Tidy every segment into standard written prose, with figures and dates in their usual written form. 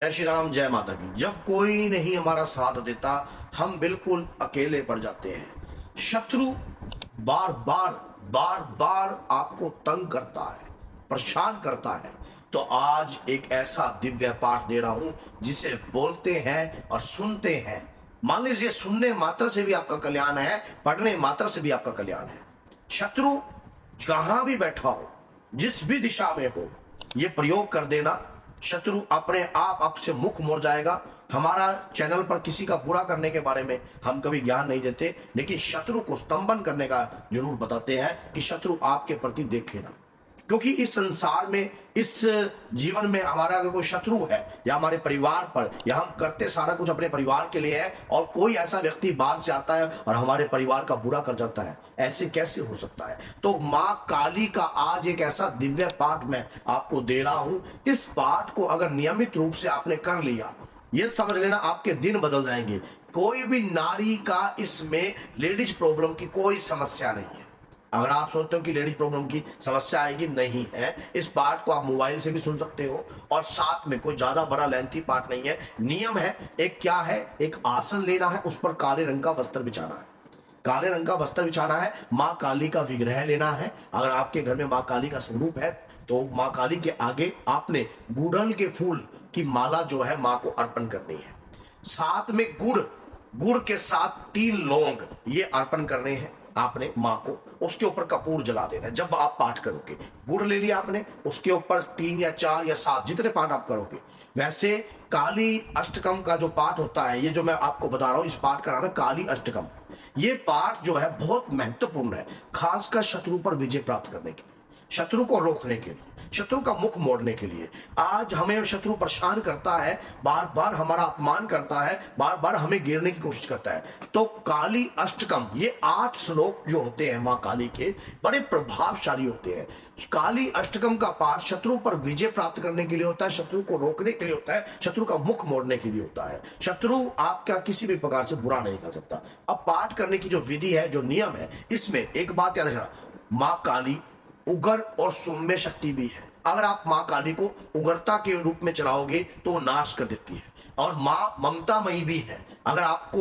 जय श्री राम, जय माता की। जब कोई नहीं हमारा साथ देता, हम बिल्कुल अकेले पड़ जाते हैं। शत्रु बार बार बार बार आपको तंग करता है, परेशान करता है। तो आज एक ऐसा दिव्य पाठ दे रहा हूं जिसे बोलते हैं और सुनते हैं। मान लीजिए सुनने मात्र से भी आपका कल्याण है, पढ़ने मात्र से भी आपका कल्याण है। शत्रु जहां भी बैठा हो, जिस भी दिशा में हो, ये प्रयोग कर देना। शत्रु अपने आप आपसे मुख मोड़ जाएगा। हमारा चैनल पर किसी का बुरा करने के बारे में हम कभी ज्ञान नहीं देते, लेकिन शत्रु को स्तंभन करने का जरूर बताते हैं कि शत्रु आपके प्रति देखे ना। क्योंकि इस संसार में, इस जीवन में हमारा अगर कोई शत्रु है या हमारे परिवार पर, या हम करते सारा कुछ अपने परिवार के लिए है, और कोई ऐसा व्यक्ति बाहर से आता है और हमारे परिवार का बुरा कर जाता है, ऐसे कैसे हो सकता है। तो मां काली का आज एक ऐसा दिव्य पाठ मैं आपको दे रहा हूं। इस पाठ को अगर नियमित रूप से आपने कर लिया, ये समझ लेना आपके दिन बदल जाएंगे। कोई भी नारी का इसमें लेडीज प्रॉब्लम की कोई समस्या नहीं है। अगर आप सोचते हो कि लेडीज प्रॉब्लम की समस्या आएगी, नहीं है। इस पाठ को आप मोबाइल से भी सुन सकते हो, और साथ में कोई ज्यादा बड़ा लेंथी पाठ नहीं है। नियम है, एक क्या है, एक आसन लेना है, उस पर काले रंग का वस्त्र बिछाना है। काले रंग का वस्त्र बिछाना है। माँ काली का विग्रह लेना है। अगर आपके घर में माँ काली का स्वरूप है तो माँ काली के आगे आपने गुड़हल के फूल की माला जो है माँ को अर्पण करनी है। साथ में गुड़ के साथ 3 लौंग ये अर्पण करने हैं आपने माँ को। उसके ऊपर कपूर जला देना है। जब आप पाठ करोगे, गुड़ ले लिया आपने, उसके ऊपर 3 या 4 या 7 जितने पाठ आप करोगे। वैसे काली अष्टकम का जो पाठ होता है, ये जो मैं आपको बता रहा हूं, इस पाठ का नाम है काली अष्टकम। ये पाठ जो है बहुत महत्वपूर्ण है, खासकर शत्रु पर विजय प्राप्त करने के लिए, शत्रु को रोकने के लिए, शत्रु का मुख मोड़ने के लिए। आज हमें शत्रु परेशान करता है, बार बार हमारा अपमान करता है, बार बार हमें गिरने की कोशिश करता है। तो काली अष्टकम, ये 8 श्लोक जो होते हैं मां काली के, बड़े प्रभावशाली होते हैं। काली अष्टकम का पाठ शत्रु पर विजय प्राप्त करने के लिए होता है, शत्रु को रोकने के लिए होता है, शत्रु का मुख मोड़ने के लिए होता है। शत्रु आपका किसी भी प्रकार से बुरा नहीं कर सकता। अब पाठ करने की जो विधि है, जो नियम है, इसमें एक बात याद रखना, मां काली उग्र और सौम्य शक्ति भी है। अगर आप मां काली को उग्रता के रूप में चलाओगे तो वो नाश कर देती है, और मां ममतामयी भी है। अगर आप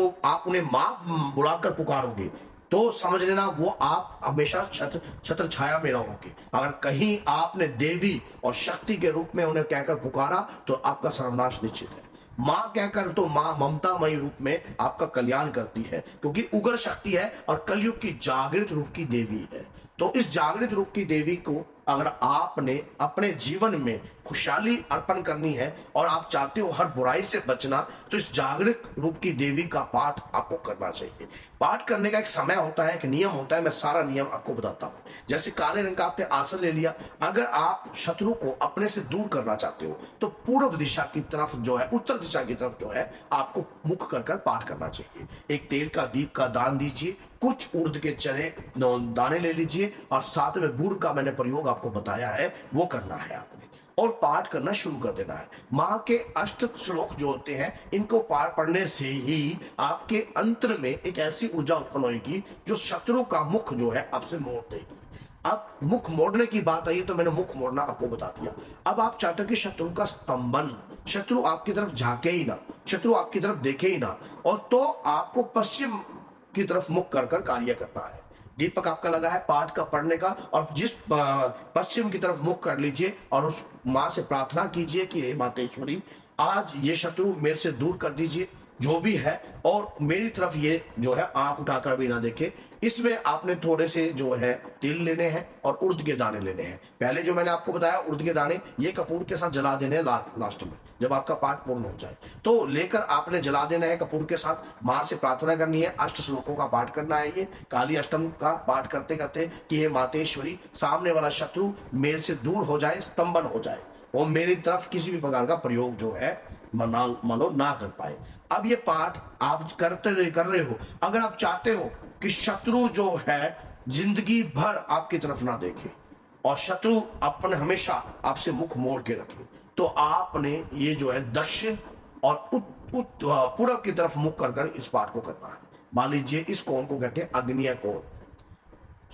उन्हें मां बुलाकर पुकारोगे तो समझ लेना वो आप हमेशा छत्र छाया में रहोगे। अगर कहीं आपने देवी और शक्ति के रूप में उन्हें कहकर पुकारा तो आपका सर्वनाश निश्चित है। मां कहकर तो मां ममतामयी रूप में आपका कल्याण करती है, क्योंकि उग्र शक्ति है और कलयुग की जागृत रूप की देवी है। तो इस जागृत रूप की देवी को अगर आपने अपने जीवन में खुशहाली अर्पण करनी है और आप चाहते हो हर बुराई से बचना, तो इस जागृत रूप की देवी का पाठ आपको करना चाहिए। पाठ करने का एक समय होता है, एक नियम होता है। मैं सारा नियम आपको बताता हूं। जैसे काले रंग का आपने आसन ले लिया। अगर आप शत्रु को अपने से दूर करना चाहते हो तो पूर्व दिशा की तरफ जो है, उत्तर दिशा की तरफ जो है, आपको मुख कर पाठ करना चाहिए। एक तेल का दीप का दान दीजिए, कुछ उड़द के चने दाने ले लीजिए, और साथ में गुड़ का मैंने प्रयोग आपको बताया है, वो करना है आपने, और पाठ करना शुरू कर देना है। मां के अष्ट श्लोक जो होते हैं, इनको पाठ पढ़ने से ही आपके अंतर में एक ऊर्जा उत्पन्न होगी जो शत्रु का मुख जो है आपसे मोड़ देगी। अब मुख मोड़ने की बात आई तो मैंने मुख मोड़ना आपको बता दिया। अब आप चाहते हो कि शत्रु का स्तंभन, शत्रु आपकी तरफ झांके ही ना, शत्रु आपकी तरफ देखे ही ना, और तो आपको पश्चिम की तरफ मुख कर कार्य करना है। दीपक आपका लगा है पाठ का पढ़ने का, और जिस पश्चिम की तरफ मुख कर लीजिए और उस मां से प्रार्थना कीजिए कि हे मातेश्वरी, आज ये शत्रु मेरे से दूर कर दीजिए जो भी है, और मेरी तरफ ये जो है आंख उठाकर भी ना देखे। इसमें आपने थोड़े से जो है तिल लेने हैं और उड़द के दाने लेने हैं। पहले जो मैंने आपको बताया उड़द के दाने, ये कपूर के साथ जला देने हैं लास्ट में, जब आपका पाठ पूर्ण हो जाए तो लेकर आपने जला देना है कपूर के साथ। मां से प्रार्थना करनी है, 8 श्लोकों का पाठ करना है। ये काली अष्टम का पाठ करते करते कि हे मातेश्वरी, सामने वाला शत्रु मेरे से दूर हो जाए, स्तंभन हो जाए, और मेरी तरफ किसी भी प्रकार का प्रयोग जो है मानो ना कर पाए। अब ये पाठ आप कर रहे हो। अगर आप चाहते हो कि शत्रु जो है जिंदगी भर आपकी तरफ ना देखे और शत्रु अपने हमेशा आपसे मुख मोड़ के रखे, तो आपने ये जो है दक्षिण और पूर्व की तरफ मुख कर इस पाठ को करना है। मान लीजिए इस कोण को कहते हैं अग्निय कोण।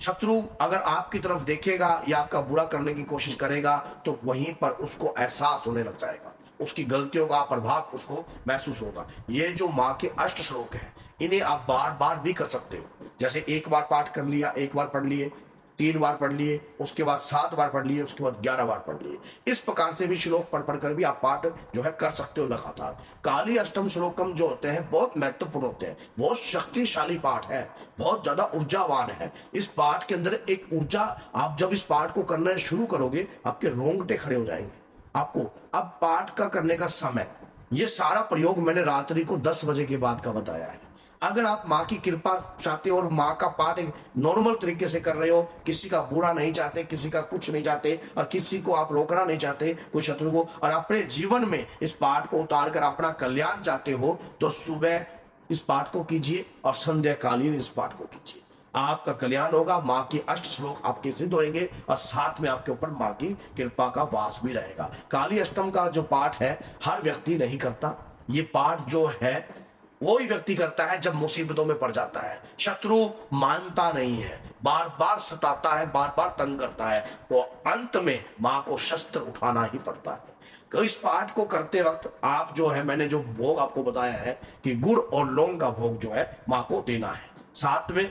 शत्रु अगर आपकी तरफ देखेगा या आपका बुरा करने की कोशिश करेगा तो वहीं पर उसको एहसास होने लग जाएगा, उसकी गलतियों का प्रभाव उसको महसूस होगा। ये जो माँ के अष्ट श्लोक हैं, इन्हें आप बार बार भी कर सकते हो। जैसे एक बार पाठ कर लिया, एक बार पढ़ लिए, 3 बार पढ़ लिए, उसके बाद 7 बार पढ़ लिए, उसके बाद 11 बार पढ़ लिए। इस प्रकार से भी श्लोक पढ़ पढ़ कर भी आप पाठ जो है कर सकते हो लगातार। काली अष्टम श्लोकम जो होते हैं बहुत महत्वपूर्ण होते हैं, बहुत शक्तिशाली पाठ है, बहुत ज्यादा ऊर्जावान है। इस पाठ के अंदर एक ऊर्जा, आप जब इस पाठ को करना शुरू करोगे आपके रोंगटे खड़े हो जाएंगे। आपको अब पाठ का करने का समय, ये सारा प्रयोग मैंने रात्रि को 10 बजे के बाद का बताया है। अगर आप माँ की कृपा चाहते हो और माँ का पाठ एक नॉर्मल तरीके से कर रहे हो, किसी का बुरा नहीं चाहते, किसी का कुछ नहीं चाहते और किसी को आप रोकना नहीं चाहते, कोई शत्रु को, और अपने जीवन में इस पाठ को उतार कर अपना कल्याण चाहते हो, तो सुबह इस पाठ को कीजिए और संध्या कालीन इस पाठ को कीजिए। आपका कल्याण होगा, माँ के अष्ट श्लोक आपके सिद्ध होंगे और साथ में आपके ऊपर माँ की कृपा का वास भी रहेगा। काली अष्टम का जो पाठ है हर व्यक्ति नहीं करता। ये पाठ जो है वो ही व्यक्ति करता है जब मुसीबतों में पड़ जाता है, शत्रु मानता नहीं है, बार बार सताता है, बार बार तंग करता है, तो अंत में माँ को शस्त्र उठाना ही पड़ता है। तो इस पाठ को करते वक्त आप जो है, मैंने जो भोग आपको बताया है कि गुड़ और लौंग का भोग जो है माँ को देना है। साथ में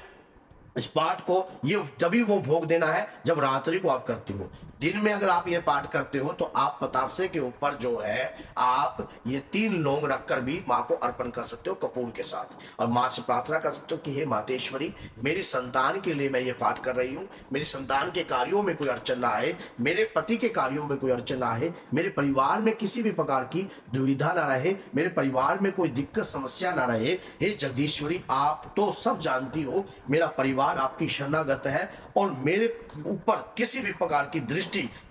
इस पाठ को ये तभी वो भोग देना है जब रात्रि को आप करते हो। दिन में अगर आप ये पाठ करते हो तो आप पतासे के ऊपर जो है आप ये 3 लौंग रखकर भी माँ को अर्पण कर सकते हो कपूर के साथ, और माँ से प्रार्थना कर सकते हो कि हे मातेश्वरी, मेरी संतान के लिए मैं ये पाठ कर रही हूँ, मेरी संतान के कार्यों में कोई अड़चन ना आए, मेरे पति के कार्यों में कोई अड़चन ना आए, मेरे परिवार में किसी भी प्रकार की दुविधा ना रहे, मेरे परिवार में कोई दिक्कत समस्या ना रहे। हे जगदीश्वरी, आप तो सब जानती हो, मेरा परिवार आपकी शरणागत है और मेरे ऊपर किसी भी प्रकार की दृष्टि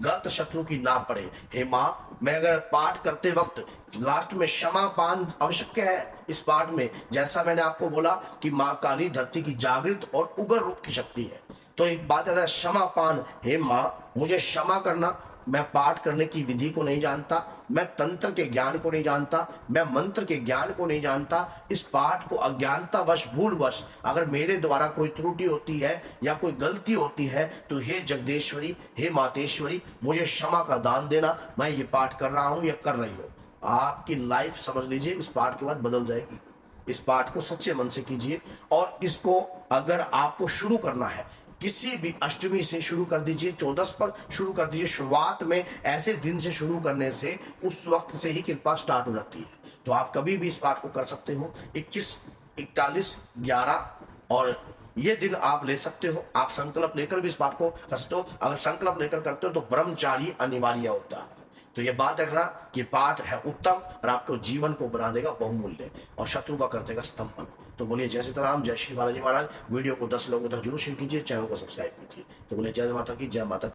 गलत शत्रु की ना पड़े। हे माँ, मैं अगर पाठ करते वक्त लास्ट में क्षमा पान आवश्यक है इस पाठ में, जैसा मैंने आपको बोला कि माँ काली धरती की जागृत और उग्र रूप की शक्ति है, तो एक बात है क्षमा पान। हे माँ, मुझे क्षमा करना, मैं पाठ करने की विधि को नहीं जानता, मैं तंत्र के ज्ञान को नहीं जानता, मैं मंत्र के ज्ञान को नहीं जानता। इस पाठ को अज्ञानतावश, भूलवश अगर मेरे द्वारा कोई त्रुटि होती है या कोई गलती होती है तो हे जगदेश्वरी, हे मातेश्वरी, मुझे क्षमा का दान देना। मैं ये पाठ कर रहा हूँ या कर रही हूँ। आपकी लाइफ समझ लीजिए इस पाठ के बाद बदल जाएगी। इस पाठ को सच्चे मन से कीजिए, और इसको अगर आपको शुरू करना है किसी भी अष्टमी से शुरू कर दीजिए, 14 पर शुरू कर दीजिए। शुरुआत में ऐसे दिन से शुरू करने से उस वक्त से ही कृपा स्टार्ट हो जाती है। तो आप कभी भी इस पाठ को कर सकते हो, 21, 41, 11 और ये दिन आप ले सकते हो। आप संकल्प लेकर भी इस पाठ को कर सकते हो। अगर संकल्प लेकर करते हो तो ब्रह्मचारी अनिवार्य होता है। तो ये बात रखना कि पाठ है उत्तम और आपको जीवन को बना देगा बहुमूल्य और शत्रु का कर देगा स्तंभन। तो बोलिए जय सीताराम, जय श्री बालाजी महाराज। वीडियो को 10 लोगों तक जरूर शेयर कीजिए, चैनल को सब्सक्राइब कीजिए। तो बोलिए जय माता की, जय माता।